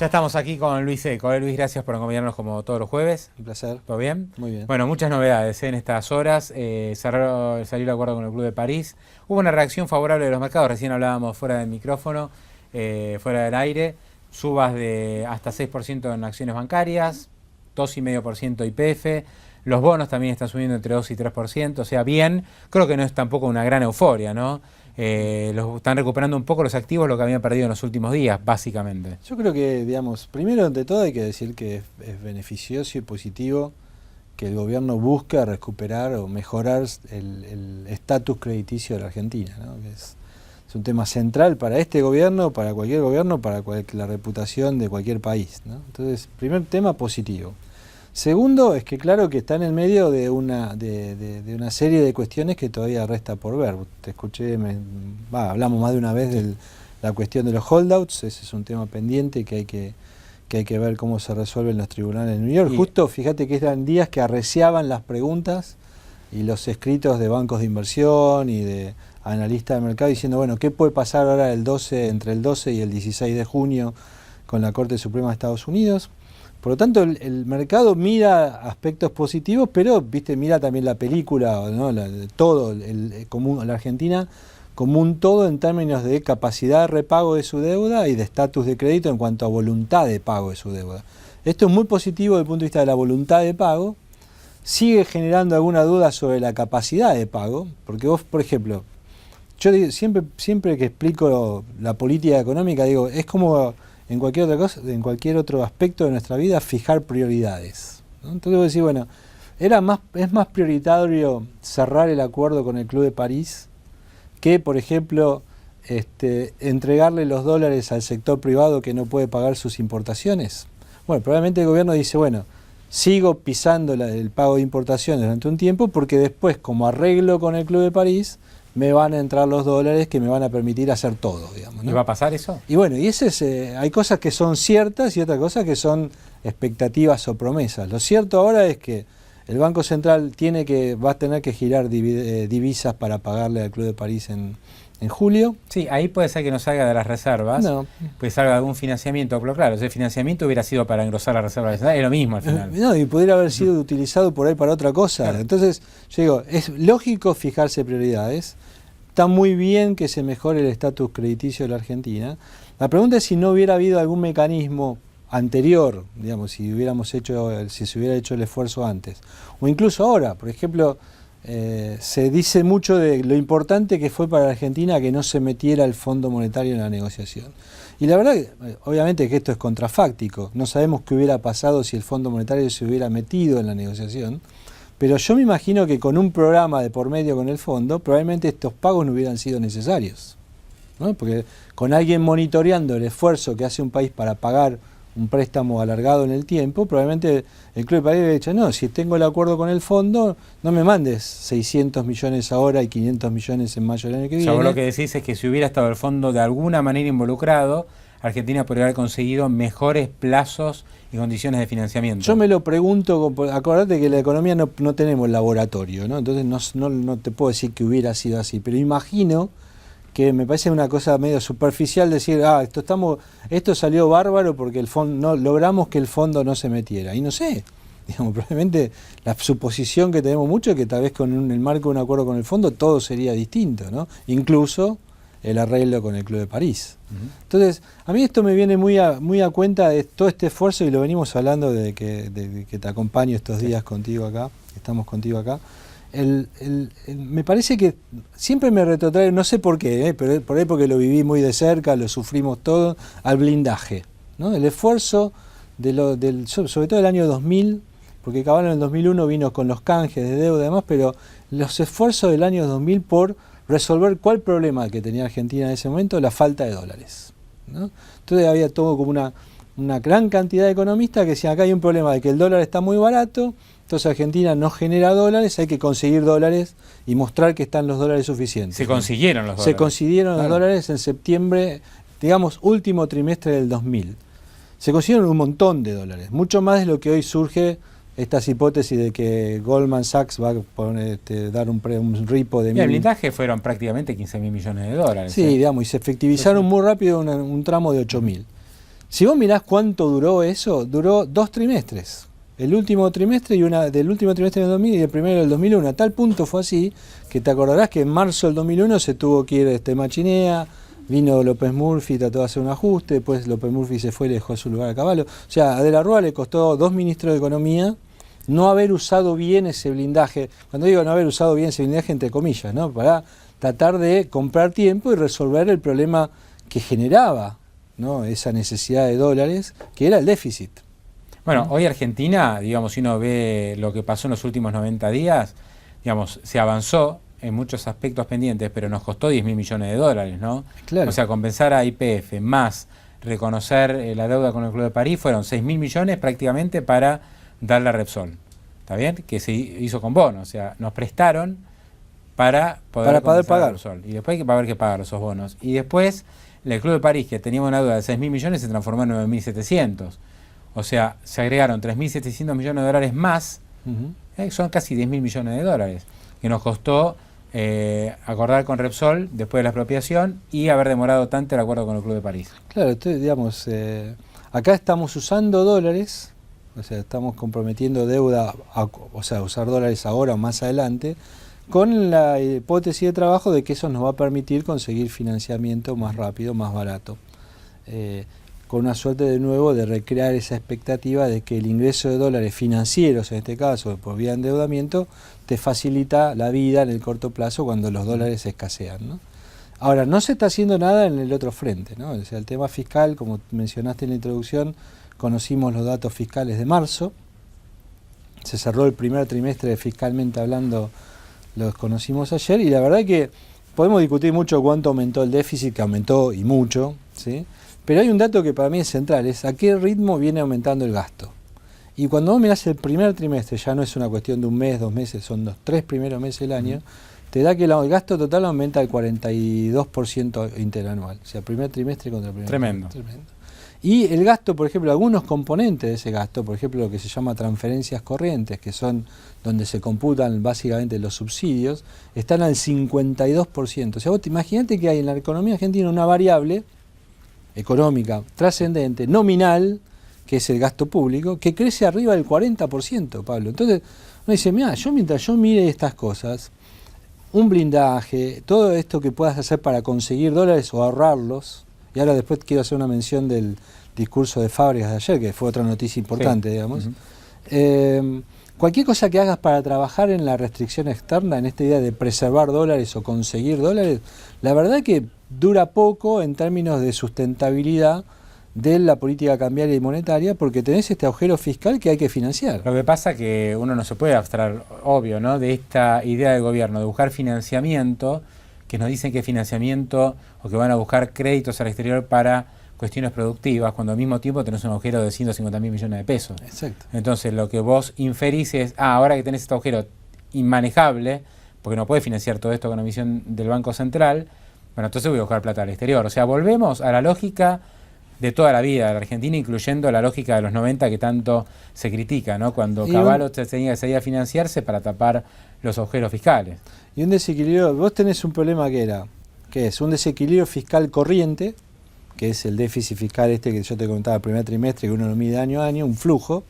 Ya estamos aquí con Luis Seco. Luis, gracias por acompañarnos como todos los jueves. Un placer. ¿Todo bien? Muy bien. Bueno, muchas novedades en estas horas. Salió el acuerdo con el Club de París. Hubo una reacción favorable de los mercados. Recién hablábamos fuera del micrófono, fuera del aire. Subas de hasta 6% en acciones bancarias, 2,5% YPF. Los bonos también están subiendo entre 2 y 3%. O sea, bien. Creo que no es tampoco una gran euforia, ¿no? Están recuperando un poco los activos, lo que habían perdido en los últimos días, básicamente. Yo creo que, digamos, primero ante todo hay que decir que es beneficioso y positivo que el gobierno busque recuperar o mejorar el estatus crediticio de la Argentina, ¿no? Que es un tema central para este gobierno, para la reputación de cualquier país, ¿no? Entonces, primer tema positivo. Segundo, es que claro que está en el medio de una serie de cuestiones que todavía resta por ver. Te escuché, hablamos más de una vez de la cuestión de los holdouts. Ese es un tema pendiente que hay que ver cómo se resuelve en los tribunales de New York. Justo, fíjate que eran días que arreciaban las preguntas y los escritos de bancos de inversión y de analistas del mercado diciendo, bueno, ¿qué puede pasar ahora entre el 12 y el 16 de junio con la Corte Suprema de Estados Unidos? Por lo tanto, el mercado mira aspectos positivos, pero mira también la película, ¿no? La Argentina como un todo en términos de capacidad de repago de su deuda y de estatus de crédito en cuanto a voluntad de pago de su deuda. Esto es muy positivo desde el punto de vista de la voluntad de pago. Sigue generando alguna duda sobre la capacidad de pago, porque vos, por ejemplo, yo digo, siempre que explico la política económica, digo, es como en cualquier otra cosa, en cualquier otro aspecto de nuestra vida, fijar prioridades, ¿no? Entonces voy a decir, bueno, es más prioritario cerrar el acuerdo con el Club de París que, por ejemplo, entregarle los dólares al sector privado que no puede pagar sus importaciones. Bueno, probablemente el gobierno dice, bueno, sigo pisando el pago de importaciones durante un tiempo porque después, como arreglo con el Club de París, me van a entrar los dólares que me van a permitir hacer todo, digamos, ¿no? ¿Y va a pasar eso? Y bueno, hay cosas que son ciertas y otras cosas que son expectativas o promesas. Lo cierto ahora es que el Banco Central va a tener que girar divisas para pagarle al Club de París en julio. Sí, ahí puede ser que no salga de las reservas, puede salga de algún financiamiento, pero claro, ese financiamiento hubiera sido para engrosar la reserva, es lo mismo al final. No, y pudiera haber sido utilizado por ahí para otra cosa. Claro. Entonces, yo digo, es lógico fijarse prioridades, está muy bien que se mejore el estatus crediticio de la Argentina. La pregunta es si no hubiera habido algún mecanismo anterior, digamos, si se hubiera hecho el esfuerzo antes, o incluso ahora, por ejemplo. Se dice mucho de lo importante que fue para la Argentina que no se metiera el Fondo Monetario en la negociación. Y la verdad, obviamente que esto es contrafáctico. No sabemos qué hubiera pasado si el Fondo Monetario se hubiera metido en la negociación. Pero yo me imagino que con un programa de por medio con el fondo, probablemente estos pagos no hubieran sido necesarios, ¿no? Porque con alguien monitoreando el esfuerzo que hace un país para pagar un préstamo alargado en el tiempo, probablemente el Club de París hubiera dicho, no, si tengo el acuerdo con el fondo, no me mandes 600 millones ahora y 500 millones en mayo del año que viene. Vos lo que decís es que si hubiera estado el fondo de alguna manera involucrado, Argentina podría haber conseguido mejores plazos y condiciones de financiamiento. Yo me lo pregunto, acordate que la economía no tenemos laboratorio, ¿no? Entonces no te puedo decir que hubiera sido así, pero imagino que me parece una cosa medio superficial decir, esto salió bárbaro porque logramos que el fondo no se metiera. Y no sé, digamos, probablemente la suposición que tenemos mucho es que tal vez con el marco de un acuerdo con el fondo todo sería distinto, ¿no? Incluso el arreglo con el Club de París. Entonces, a mí esto me viene muy a cuenta de todo este esfuerzo, y lo venimos hablando de que te acompaño estos días contigo acá, estamos contigo acá. Me parece que siempre me retrotrae, no sé por qué, pero por ahí porque lo viví muy de cerca, lo sufrimos todo, al blindaje, ¿no? El esfuerzo, sobre todo el año 2000, porque Caballo en el 2001 vino con los canjes de deuda y demás, pero los esfuerzos del año 2000 por resolver cuál problema que tenía Argentina en ese momento, la falta de dólares, ¿no? Entonces había todo como una gran cantidad de economistas que decían, acá hay un problema de que el dólar está muy barato, entonces Argentina no genera dólares, hay que conseguir dólares y mostrar que están los dólares suficientes. Se consiguieron los dólares. Se consiguieron los dólares en septiembre, digamos, último trimestre del 2000. Se consiguieron un montón de dólares, mucho más de lo que hoy surge estas hipótesis de que Goldman Sachs va a dar un repo de... Y el blindaje fueron prácticamente 15.000 millones de dólares. Sí, digamos, y se efectivizaron muy rápido un tramo de 8.000. Si vos mirás cuánto duró eso, duró 2 trimestres. El último trimestre del último trimestre del 2000 y el primero del 2001. A tal punto fue así que te acordarás que en marzo del 2001 se tuvo que ir Machinea, vino López Murphy, trató de hacer un ajuste, después López Murphy se fue y le dejó su lugar a Cavallo. O sea, a De la Rúa le costó 2 ministros de Economía no haber usado bien ese blindaje. Cuando digo no haber usado bien ese blindaje, entre comillas, ¿no? Para tratar de comprar tiempo y resolver el problema que generaba, ¿no? Esa necesidad de dólares, que era el déficit. Bueno, hoy Argentina, digamos, si uno ve lo que pasó en los últimos 90 días, digamos, se avanzó en muchos aspectos pendientes, pero nos costó 10.000 millones de dólares, ¿no? Claro. O sea, compensar a YPF más reconocer la deuda con el Club de París fueron 6.000 millones prácticamente para darle a Repsol. ¿Está bien? Que se hizo con bonos, o sea, nos prestaron para poder pagar. Repsol. Y después hay que haber que pagar esos bonos. Y después, el Club de París, que teníamos una deuda de 6.000 millones, se transformó en 9.700. O sea, se agregaron 3.700 millones de dólares más, son casi 10.000 millones de dólares, que nos costó acordar con Repsol después de la expropiación y haber demorado tanto el acuerdo con el Club de París. Claro, entonces, digamos, acá estamos usando dólares, o sea, estamos comprometiendo deuda, o sea, usar dólares ahora o más adelante, con la hipótesis de trabajo de que eso nos va a permitir conseguir financiamiento más rápido, más barato. Con una suerte de nuevo de recrear esa expectativa de que el ingreso de dólares financieros, en este caso por vía de endeudamiento, te facilita la vida en el corto plazo cuando los dólares escasean, ¿no? Ahora, no se está haciendo nada en el otro frente, ¿no? O sea, el tema fiscal, como mencionaste en la introducción, conocimos los datos fiscales de marzo, se cerró el primer trimestre fiscalmente hablando, los conocimos ayer, y la verdad que podemos discutir mucho cuánto aumentó el déficit, que aumentó y mucho, ¿sí? Pero hay un dato que para mí es central, es a qué ritmo viene aumentando el gasto. Y cuando vos mirás el primer trimestre, ya no es una cuestión de un mes, 2 meses, son los 3 primeros meses del año, te da que el gasto total aumenta al 42% interanual. O sea, el primer trimestre contra el primer Tremendo. trimestre. Tremendo. Y el gasto, por ejemplo, algunos componentes de ese gasto, por ejemplo, lo que se llama transferencias corrientes, que son donde se computan básicamente los subsidios, están al 52%. O sea, vos imaginate que hay en la economía argentina una variable económica trascendente, nominal, que es el gasto público, que crece arriba del 40%, Pablo. Entonces, uno dice, mira, mientras yo mire estas cosas, un blindaje, todo esto que puedas hacer para conseguir dólares o ahorrarlos, y ahora después quiero hacer una mención del discurso de Fábregas de ayer, que fue otra noticia importante, sí, digamos. Cualquier cosa que hagas para trabajar en la restricción externa, en esta idea de preservar dólares o conseguir dólares, la verdad que dura poco en términos de sustentabilidad de la política cambiaria y monetaria, porque tenés este agujero fiscal que hay que financiar. Lo que pasa que uno no se puede abstraer, obvio, ¿no?, de esta idea del gobierno de buscar financiamiento, que nos dicen que financiamiento o que van a buscar créditos al exterior para cuestiones productivas, cuando al mismo tiempo tenés un agujero de 150.000 millones de pesos. Exacto. Entonces lo que vos inferís es, ahora que tenés este agujero inmanejable, porque no podés financiar todo esto con la emisión del Banco Central, bueno, entonces voy a buscar plata al exterior. O sea, volvemos a la lógica de toda la vida de la Argentina, incluyendo la lógica de los 90 que tanto se critica, ¿no? Cuando Cavallo tenía que salir a financiarse para tapar los agujeros fiscales. Y un desequilibrio, vos tenés un problema que es un desequilibrio fiscal corriente, que es el déficit fiscal este que yo te comentaba el primer trimestre, que uno lo mide año a año, un flujo,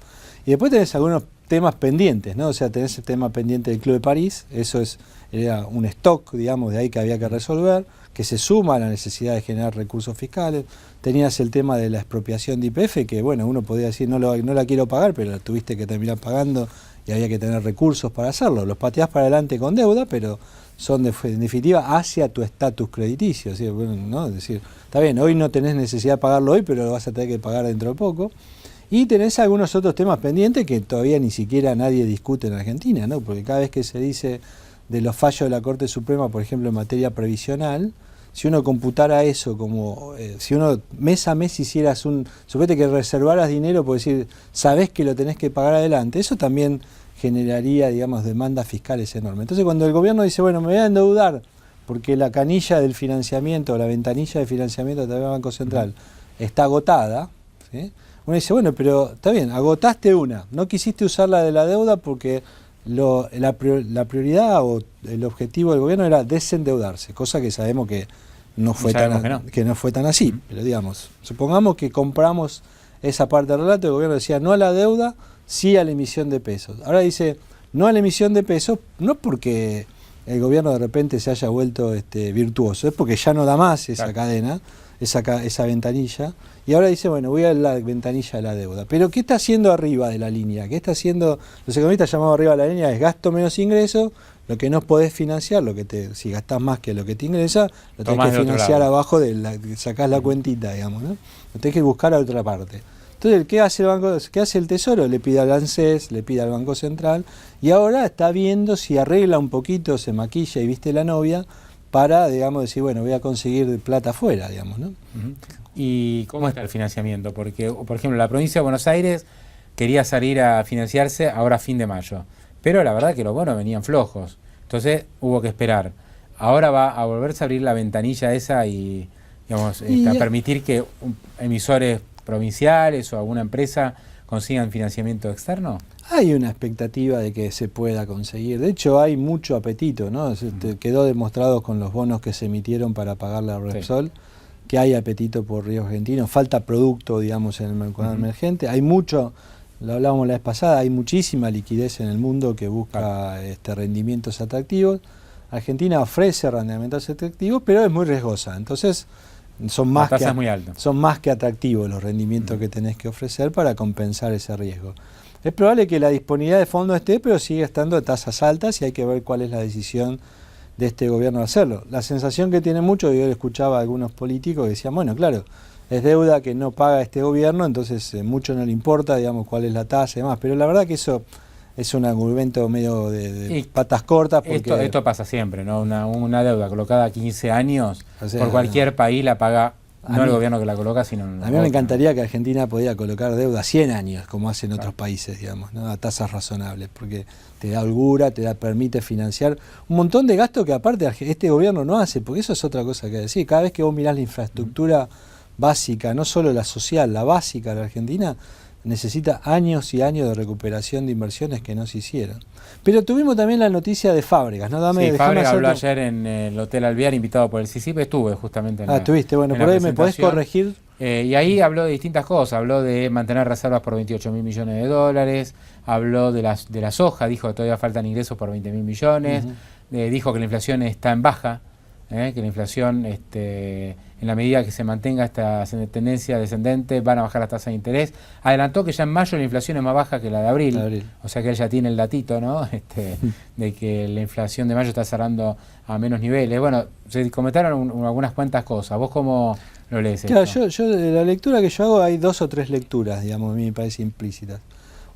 y después tenés algunos temas pendientes, ¿no? O sea, tenés el tema pendiente del Club de París, eso era un stock, digamos, de ahí que había que resolver, que se suma a la necesidad de generar recursos fiscales. Tenías el tema de la expropiación de YPF, que bueno, uno podía decir no la quiero pagar, pero la tuviste que terminar pagando y había que tener recursos para hacerlo. Los pateás para adelante con deuda, pero son en definitiva hacia tu estatus crediticio, ¿sí? Bueno, ¿no? Es decir, está bien, hoy no tenés necesidad de pagarlo hoy, pero lo vas a tener que pagar dentro de poco. Y tenés algunos otros temas pendientes que todavía ni siquiera nadie discute en Argentina, ¿no? Porque cada vez que se dice de los fallos de la Corte Suprema, por ejemplo, en materia previsional, si uno computara eso como, si uno mes a mes hicieras suponete que reservaras dinero, por decir, sabés que lo tenés que pagar adelante, eso también generaría, digamos, demandas fiscales enormes. Entonces, cuando el gobierno dice, bueno, me voy a endeudar porque la canilla del financiamiento, la ventanilla de financiamiento del Banco Central está agotada, ¿sí? Uno dice, bueno, pero está bien, agotaste una, no quisiste usar la de la deuda porque la prioridad o el objetivo del gobierno era desendeudarse, cosa que sabemos que no fue tan así. Pero digamos, supongamos que compramos esa parte del relato, el gobierno decía no a la deuda, sí a la emisión de pesos. Ahora dice no a la emisión de pesos, no porque el gobierno de repente se haya vuelto virtuoso, es porque ya no da más esa cadena, esa ventanilla, y ahora dice, bueno, voy a la ventanilla de la deuda. Pero ¿qué está haciendo arriba de la línea? ¿Qué está haciendo? Los economistas llamados arriba de la línea es gasto menos ingreso, lo que no podés financiar, si gastás más que lo que te ingresa, lo tenés que financiar abajo, sacás la cuentita, digamos, ¿no? Lo tenés que buscar a otra parte. Entonces, ¿qué hace el banco? ¿Qué hace el Tesoro? Le pide al ANSES, le pide al Banco Central, y ahora está viendo si arregla un poquito, se maquilla y viste la novia, para, digamos, decir, bueno, voy a conseguir plata afuera, digamos, ¿no? ¿Y cómo está el financiamiento? Porque, por ejemplo, la provincia de Buenos Aires quería salir a financiarse ahora a fin de mayo, pero la verdad que los bonos venían flojos, entonces hubo que esperar. Ahora va a volverse a abrir la ventanilla esa y, digamos, a permitir que emisores provinciales o alguna empresa consigan financiamiento externo. Hay una expectativa de que se pueda conseguir. De hecho, hay mucho apetito, ¿no? Quedó demostrado con los bonos que se emitieron para pagar la Repsol, que hay apetito por riesgo argentino. Falta producto, digamos, en el mercado emergente. Hay mucho, lo hablábamos la vez pasada, hay muchísima liquidez en el mundo que busca rendimientos atractivos. Argentina ofrece rendimientos atractivos, pero es muy riesgosa. Entonces, son más que atractivos los rendimientos que tenés que ofrecer para compensar ese riesgo. Es probable que la disponibilidad de fondos esté, pero sigue estando a tasas altas y hay que ver cuál es la decisión de este gobierno de hacerlo. La sensación que tiene mucho, yo escuchaba a algunos políticos que decían, bueno, claro, es deuda que no paga este gobierno, entonces mucho no le importa, digamos, cuál es la tasa y demás, pero la verdad que eso es un argumento medio de patas cortas. Porque esto pasa siempre, ¿no? Una deuda colocada a 15 años, o sea, por cualquier país la paga. No el gobierno que la coloca, sino... A mí me encantaría que Argentina pudiera colocar deuda a 100 años, como hacen otros países, digamos, ¿no? A tasas razonables, porque te da holgura, permite financiar un montón de gastos que aparte este gobierno no hace, porque eso es otra cosa que decir. Cada vez que vos mirás la infraestructura básica, no solo la social, la básica de la Argentina, necesita años y años de recuperación de inversiones que no se hicieron. Pero tuvimos también la noticia de Fábregas, ¿no? Fábregas habló ayer en el Hotel Alvear, invitado por el CICIP, estuve justamente en estuviste, bueno, por ahí me podés corregir. Y ahí habló de distintas cosas, habló de mantener reservas por 28.000 millones de dólares, habló de la soja, dijo que todavía faltan ingresos por 20.000 millones, dijo que la inflación está en baja, que la inflación, en la medida que se mantenga esta tendencia descendente, van a bajar las tasas de interés. Adelantó que ya en mayo la inflación es más baja que la de abril. O sea que él ya tiene el datito, ¿no? De que la inflación de mayo está cerrando a menos niveles. Bueno, se comentaron algunas cuantas cosas. ¿Vos cómo lo lees? Claro, yo de la lectura que yo hago hay 2 o 3 lecturas, digamos, a mí me parece implícitas.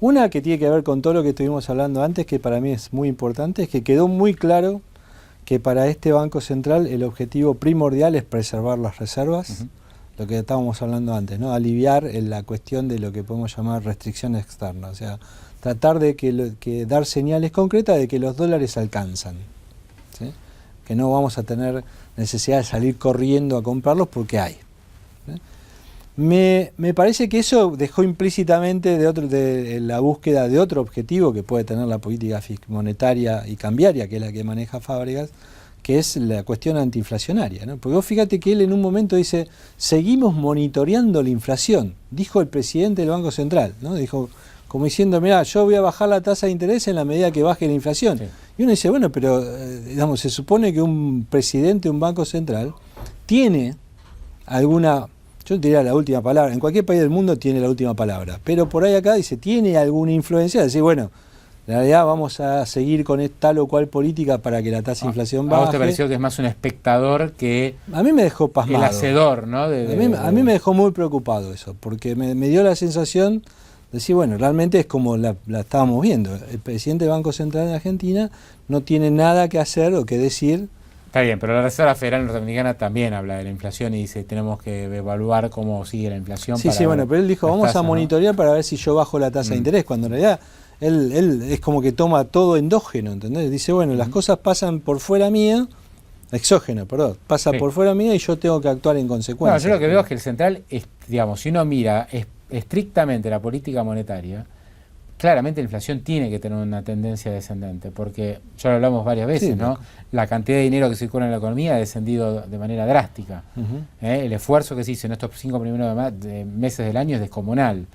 Una que tiene que ver con todo lo que estuvimos hablando antes, que para mí es muy importante, es que quedó muy claro que para este Banco Central el objetivo primordial es preservar las reservas, lo que estábamos hablando antes, ¿no? Aliviar la cuestión de lo que podemos llamar restricciones externas, o sea, tratar de que dar señales concretas de que los dólares alcanzan, ¿sí? Que no vamos a tener necesidad de salir corriendo a comprarlos porque hay. Me parece que eso dejó implícitamente de la búsqueda de otro objetivo que puede tener la política monetaria y cambiaria, que es la que maneja Fábregas, que es la cuestión antiinflacionaria, ¿no? Porque vos fíjate que él en un momento dice, seguimos monitoreando la inflación, dijo el presidente del Banco Central, ¿no? Dijo, como diciendo, mirá, yo voy a bajar la tasa de interés en la medida que baje la inflación. Sí. Y uno dice, bueno, pero digamos, se supone que un presidente de un Banco Central tiene alguna... Yo te diría la última palabra, en cualquier país del mundo tiene la última palabra, pero por ahí acá dice, tiene alguna influencia, decir, bueno, en realidad vamos a seguir con tal o cual política para que la tasa de inflación baje. ¿A vos te pareció que es más un espectador que a mí me dejó pasmado? El hacedor, ¿no? A mí me dejó muy preocupado eso, porque me dio la sensación de decir, bueno, realmente es como la estábamos viendo, el presidente del Banco Central de Argentina no tiene nada que hacer o que decir. Está bien, pero la Reserva Federal Norteamericana también habla de la inflación y dice tenemos que evaluar cómo sigue la inflación. Sí, bueno, pero él dijo vamos a monitorear, ¿no? Para ver si yo bajo la tasa de interés, cuando en realidad él es como que toma todo endógeno, ¿entendés? Dice, bueno, las cosas pasan por fuera mía, exógeno, perdón, pasa por fuera mía y yo tengo que actuar en consecuencia. Bueno, yo lo que veo es que el central, digamos, si uno mira estrictamente la política monetaria, claramente la inflación tiene que tener una tendencia descendente, porque ya lo hablamos varias veces, Sí, ¿no? La cantidad de dinero que circula en la economía ha descendido de manera drástica. El esfuerzo que se hizo en estos 5 primeros meses del año es descomunal.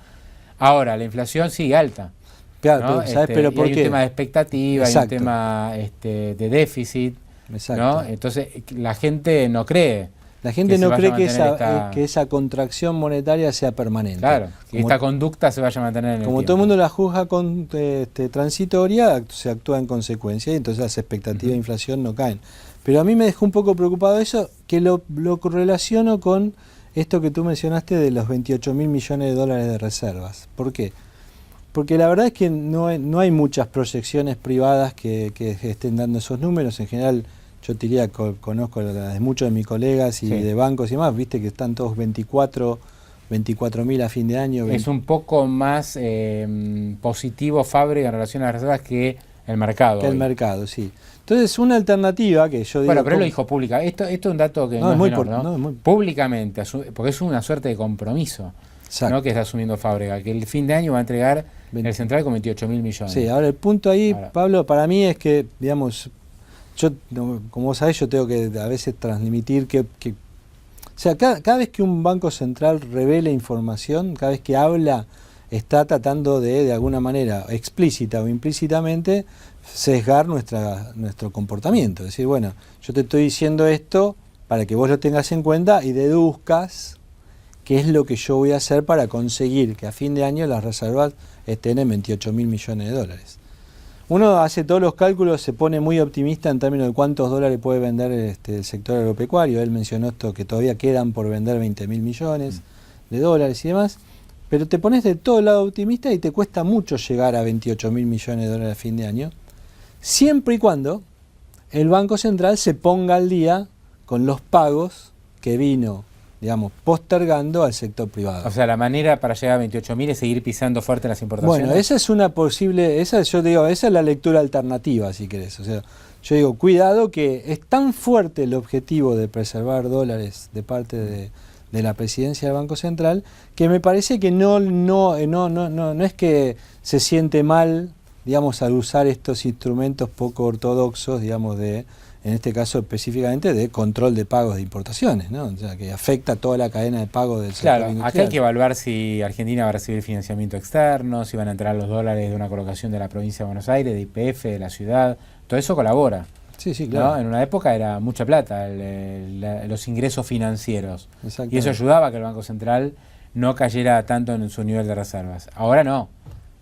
Ahora, la inflación sigue alta. Claro, ¿no? pero, ¿sabes? Pero y ¿por hay qué? un tema de expectativa, Exacto. hay un tema de déficit, Exacto. ¿no? Entonces la gente no cree. La gente no cree que que esa contracción monetaria sea permanente. Claro, que como, esta conducta se vaya a mantener en el como tiempo. todo el mundo la juzga transitoria, se actúa en consecuencia y entonces las expectativas de inflación no caen. Pero a mí me dejó un poco preocupado eso, que lo relaciono con esto que tú mencionaste de los 28.000 millones de dólares de reservas. ¿Por qué? Porque la verdad es que no hay muchas proyecciones privadas que estén dando esos números. En general, yo te diría, conozco de muchos de mis colegas y de bancos y demás, viste que están todos 24.000 a fin de año. Es un poco más positivo Fábrica en relación a las reservas que el mercado. Que el mercado, sí. Entonces, una alternativa que yo digo... Bueno, pero él lo dijo pública. Esto es un dato que no es menor, ¿no? Públicamente, porque es una suerte de compromiso, ¿no? Que está asumiendo Fábrica, que el fin de año va a entregar el central con 28.000 millones. Sí, ahora el punto ahí, Pablo, para mí es que, digamos, yo, como vos sabés, yo tengo que a veces transmitir que o sea, cada vez que un banco central revela información, cada vez que habla, está tratando de alguna manera, explícita o implícitamente, sesgar nuestro comportamiento. Es decir, bueno, yo te estoy diciendo esto para que vos lo tengas en cuenta y deduzcas qué es lo que yo voy a hacer para conseguir que a fin de año las reservas estén en 28.000 millones de dólares. Uno hace todos los cálculos, se pone muy optimista en términos de cuántos dólares puede vender el sector agropecuario. Él mencionó esto, que todavía quedan por vender 20.000 millones de dólares y demás. Pero te pones de todo lado optimista y te cuesta mucho llegar a 28.000 millones de dólares a fin de año, siempre y cuando el Banco Central se ponga al día con los pagos que vino, digamos, postergando al sector privado. O sea, la manera para llegar a 28.000 es seguir pisando fuerte las importaciones. Bueno, esa es una posible, esa es la lectura alternativa, si querés. O sea, yo digo, cuidado, que es tan fuerte el objetivo de preservar dólares de parte de la presidencia del Banco Central, que me parece que no es que se siente mal, digamos, al usar estos instrumentos poco ortodoxos, digamos, en este caso específicamente de control de pagos de importaciones, ¿no? O sea, que afecta toda la cadena de pago del sector industrial. Acá hay que evaluar si Argentina va a recibir financiamiento externo, si van a entrar los dólares de una colocación de la provincia de Buenos Aires, de YPF, de la ciudad, todo eso colabora. Sí, claro. ¿No? En una época era mucha plata los ingresos financieros y eso ayudaba a que el Banco Central no cayera tanto en su nivel de reservas. Ahora no.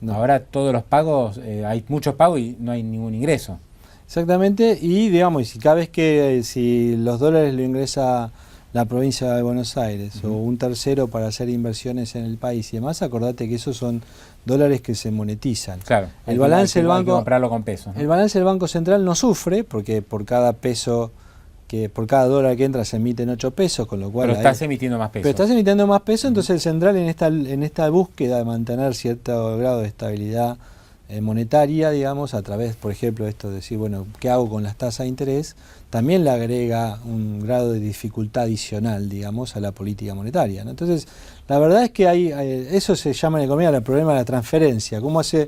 Ahora todos los pagos, hay muchos pagos y no hay ningún ingreso. Exactamente, y digamos, si cada vez que si los dólares lo ingresa la provincia de Buenos Aires o un tercero para hacer inversiones en el país y demás, acordate que esos son dólares que se monetizan. Claro, el balance del banco, comprarlo con pesos, ¿no? El balance del Banco Central no sufre porque por cada dólar que entra se emiten 8 pesos, con lo cual... Pero estás emitiendo más pesos. Pero estás emitiendo más pesos, entonces el central en esta búsqueda de mantener cierto grado de estabilidad monetaria, digamos, a través, por ejemplo, esto de decir, bueno, ¿qué hago con las tasas de interés? También le agrega un grado de dificultad adicional, digamos, a la política monetaria, ¿no? Entonces, la verdad es que eso se llama en economía el problema de la transferencia. ¿Cómo hace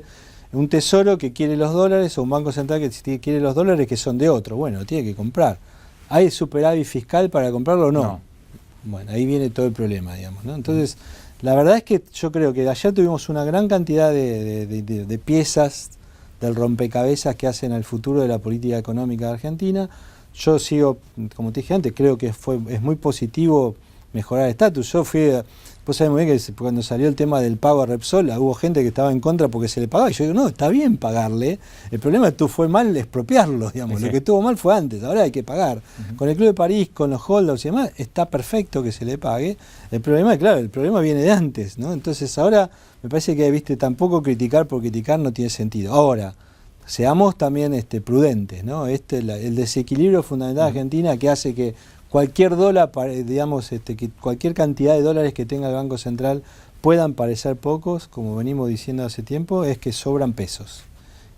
un tesoro que quiere los dólares o un banco central que quiere los dólares que son de otro? Bueno, tiene que comprar. ¿Hay superávit fiscal para comprarlo o no? Bueno, ahí viene todo el problema, digamos, ¿no? Entonces, la verdad es que yo creo que ayer tuvimos una gran cantidad de piezas del rompecabezas que hacen al futuro de la política económica de Argentina. Yo sigo, como te dije antes, creo que es muy positivo mejorar el estatus. Vos sabés muy bien que cuando salió el tema del pago a Repsol, hubo gente que estaba en contra porque se le pagaba. Y yo digo, no, está bien pagarle. El problema es que fue mal expropiarlo, digamos. Sí. Lo que estuvo mal fue antes, ahora hay que pagar. Con el Club de París, con los holdouts y demás, está perfecto que se le pague. El problema, claro, el problema viene de antes, ¿no? Entonces ahora me parece que, viste, tampoco criticar por criticar no tiene sentido. Ahora, seamos también prudentes, ¿no? El desequilibrio fundamental de Argentina que hace que cualquier dólar, digamos, que cualquier cantidad de dólares que tenga el Banco Central puedan parecer pocos, como venimos diciendo hace tiempo, es que sobran pesos.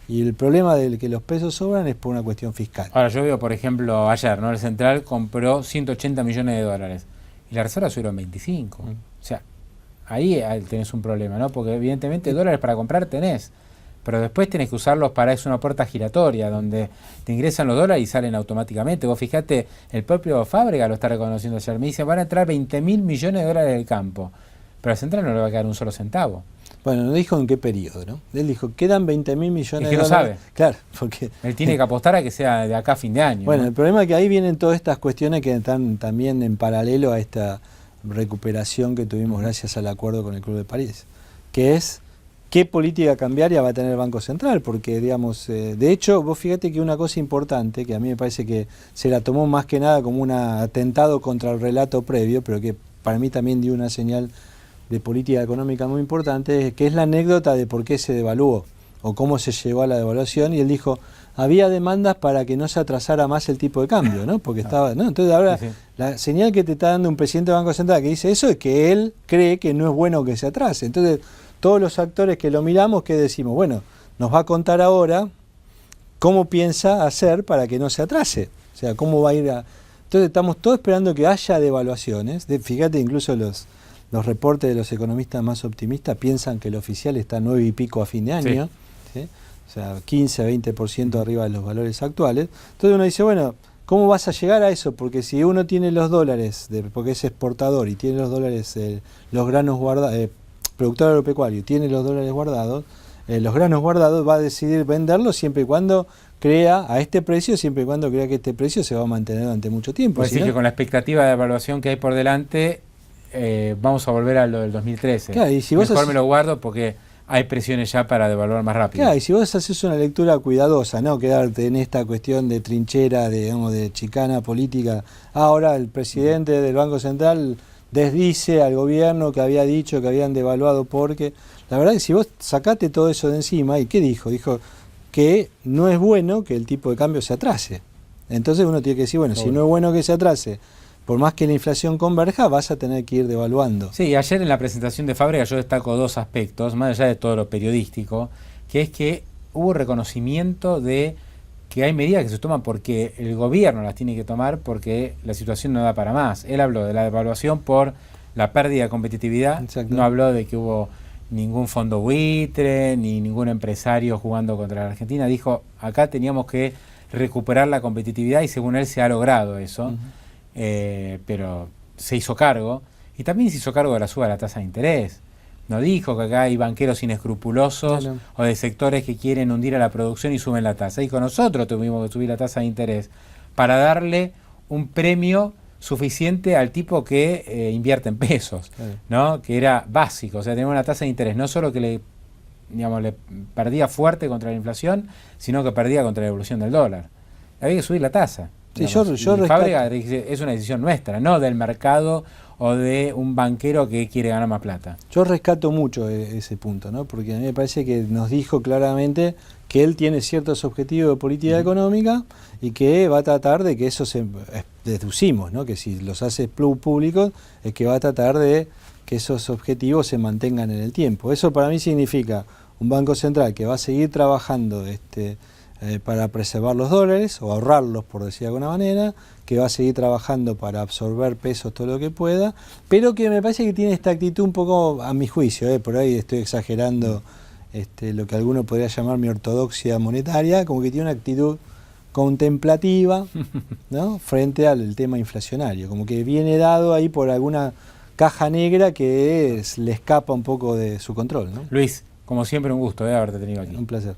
Y el problema de que los pesos sobran es por una cuestión fiscal. Ahora yo veo, por ejemplo, ayer, ¿no? El Central compró 180 millones de dólares y la reserva subieron 25. O sea, ahí tenés un problema, ¿no? Porque evidentemente dólares para comprar tenés, pero después tenés que usarlos para, es una puerta giratoria, donde te ingresan los dólares y salen automáticamente. Vos fijate, el propio Fábrega lo está reconociendo ayer, me dice, van a entrar 20.000 millones de dólares del campo, pero a Central no le va a quedar un solo centavo. Bueno, no dijo en qué periodo, ¿no? Él dijo, quedan 20.000 millones de dólares. Es que no sabe. Claro, porque... Él tiene que apostar a que sea de acá a fin de año. Bueno, ¿no? el problema es que ahí vienen todas estas cuestiones que están también en paralelo a esta recuperación que tuvimos gracias al acuerdo con el Club de París, que es qué política cambiaria va a tener el Banco Central, porque digamos, de hecho, vos fíjate que una cosa importante, que a mí me parece que se la tomó más que nada como un atentado contra el relato previo, pero que para mí también dio una señal de política económica muy importante, que es la anécdota de por qué se devaluó, o cómo se llevó a la devaluación, y él dijo, había demandas para que no se atrasara más el tipo de cambio, ¿no? Porque estaba, ¿no? Entonces ahora sí. La señal que te está dando un presidente del Banco Central que dice eso es que él cree que no es bueno que se atrase. Entonces, todos los actores que lo miramos, ¿qué decimos? Bueno, nos va a contar ahora cómo piensa hacer para que no se atrase. O sea, cómo va a ir a... Entonces estamos todos esperando que haya devaluaciones. Fíjate, incluso los reportes de los economistas más optimistas piensan que el oficial está 9 y pico a fin de año. Sí. ¿Sí? O sea, 15-20% arriba de los valores actuales. Entonces uno dice, bueno, ¿cómo vas a llegar a eso? Porque si uno tiene los dólares, porque es exportador y tiene los dólares, los granos guardados, productor agropecuario, tiene los dólares guardados, los granos guardados, va a decidir venderlos siempre y cuando crea a este precio, siempre y cuando crea que este precio se va a mantener durante mucho tiempo. Pues decir que con la expectativa de evaluación que hay por delante, vamos a volver a lo del 2013. Claro, y si vos mejor me lo guardo porque hay presiones ya para devaluar más rápido. Claro, y si vos haces una lectura cuidadosa, no quedarte en esta cuestión de trinchera, digamos, de chicana política, ahora el presidente del Banco Central desdice al gobierno que había dicho que habían devaluado porque... La verdad es que si vos sacate todo eso de encima, ¿y qué dijo? Dijo que no es bueno que el tipo de cambio se atrase. Entonces uno tiene que decir, bueno, si no es bueno que se atrase, por más que la inflación converja, vas a tener que ir devaluando. Sí, ayer en la presentación de Fábrega yo destaco dos aspectos, más allá de todo lo periodístico, que es que hubo reconocimiento de que hay medidas que se toman porque el gobierno las tiene que tomar porque la situación no da para más. Él habló de la devaluación por la pérdida de competitividad, exacto. No habló de que hubo ningún fondo buitre, ni ningún empresario jugando contra la Argentina. Dijo, acá teníamos que recuperar la competitividad y según él se ha logrado eso. Pero se hizo cargo y también se hizo cargo de la suba de la tasa de interés. No dijo que acá hay banqueros inescrupulosos o de sectores que quieren hundir a la producción y suben la tasa. Y con nosotros tuvimos que subir la tasa de interés para darle un premio suficiente al tipo que invierte en pesos, ¿no? Que era básico. O sea, tenemos una tasa de interés no solo que le perdía fuerte contra la inflación, sino que perdía contra la evolución del dólar. Había que subir la tasa. Sí, yo Fábrega es una decisión nuestra, no del mercado o de un banquero que quiere ganar más plata. Yo rescato mucho ese punto, ¿no? Porque a mí me parece que nos dijo claramente que él tiene ciertos objetivos de política económica y que va a tratar de que eso se deducimos, ¿no? Que si los hace públicos es que va a tratar de que esos objetivos se mantengan en el tiempo. Eso para mí significa un Banco Central que va a seguir trabajando para preservar los dólares o ahorrarlos, por decir de alguna manera, que va a seguir trabajando para absorber pesos todo lo que pueda, pero que me parece que tiene esta actitud un poco, a mi juicio, por ahí estoy exagerando lo que alguno podría llamar mi ortodoxia monetaria, como que tiene una actitud contemplativa, ¿no? Frente al tema inflacionario, como que viene dado ahí por alguna caja negra que le escapa un poco de su control, ¿no? Luis, como siempre un gusto haberte tenido aquí. Un placer.